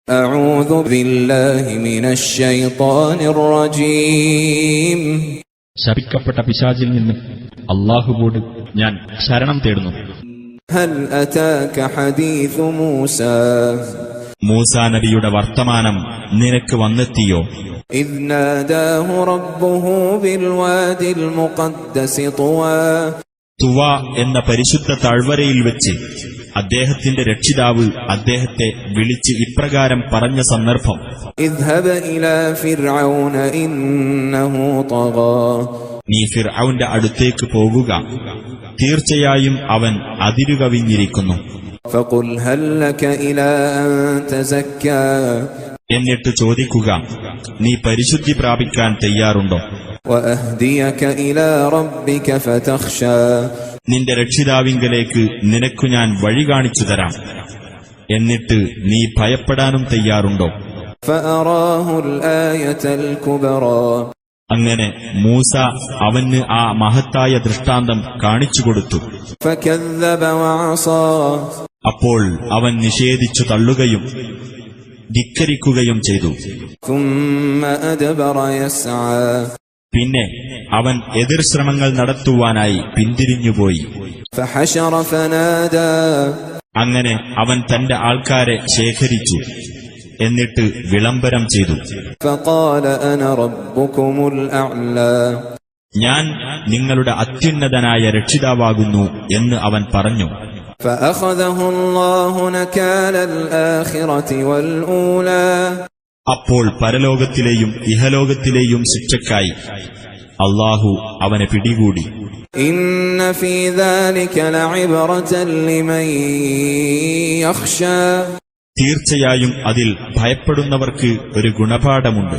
അഊദു ബില്ലാഹി മിനശ് ശൈത്വാനിർ റജീം. ശപിക്കപ്പെട്ട പിശാചിൽ നിന്ന് അല്ലാഹുവോട് ഞാൻ ശരണം തേടുന്നു. ഹൽ അതാക ഹദീസു മൂസാ. മൂസാ നബിയുടെ വർത്തമാനം നിനക്ക് വന്നെത്തിയോ? ഇദ് നാദാഹു റബ്ബുഹു ബിൽ വാദിൽ മുഖദ്ദസി തുവാ. തുവ എന്ന പരിശുദ്ധ താഴ്വരയിൽ വെച്ച് അദ്ദേഹത്തിന്റെ രക്ഷിതാവ് അദ്ദേഹത്തെ വിളിച്ച് ഇപ്രകാരം പറഞ്ഞ സന്ദർഭം: ഇദ്ഹബ് ഇലാ ഫിർഔന ഇന്നഹു തഗാ. നീ ഫിർഔന്റെ അടുത്തേക്ക് പോകുക, തീർച്ചയായും അവൻ അതിരുകവിഞ്ഞിരിക്കുന്നു. ഫഖുൽ ഹൽ ലക ഇലാ അൻ തസക്കാ. എന്നിട്ട് ചോദിക്കുക, നീ പരിശുദ്ധി പ്രാപിക്കാൻ തയ്യാറുണ്ടോ? വഅഹ്ദിയക ഇലാ റബ്ബിക ഫതഖ്ശാ. നിന്റെ രക്ഷിതാവിങ്കലേക്ക് നിനക്കു ഞാൻ വഴി കാണിച്ചു തരാം, എന്നിട്ട് നീ ഭയപ്പെടാനും തയ്യാറുണ്ടോ? ഫഅറാഹുൽ ആയതൽ കുബ്റാ. അങ്ങനെ മൂസ അവന് ആ മഹത്തായ ദൃഷ്ടാന്തം കാണിച്ചുകൊടുത്തു. ഫകദ്ദബ വഅസാ. അപ്പോൾ അവൻ നിഷേധിച്ചു തള്ളുകയും ധിക്കരിക്കുകയും ചെയ്തു. ثم أدبر يسعى. പിന്നെ അവൻ എതിർശ്രമങ്ങൾ നടത്തുവാനായി പിന്തിരിഞ്ഞുപോയി. فحشر فنادى. അങ്ങനെ അവൻ തന്റെ ആൾക്കാരെ ശേഖരിച്ചു, എന്നിട്ട് വിളംബരം ചെയ്തു. فقال أنا ربكم الأعلى. ഞാൻ നിങ്ങളുടെ അത്യുന്നതനായ രക്ഷിതാവാകുന്നു എന്ന് അവൻ പറഞ്ഞു. فأخذه الله نكال الآخرة والأولى. അപ്പോൾ പരലോകത്തിലെയും ഇഹലോകത്തിലെയും ശിക്ഷയ്ക്കായി അല്ലാഹു അവനെ പിടികൂടി. إن في ذلك لعبرة لمن يخشى. തീർച്ചയായും അതിൽ ഭയപ്പെടുന്നവർക്ക് ഒരു ഗുണപാഠമുണ്ട്.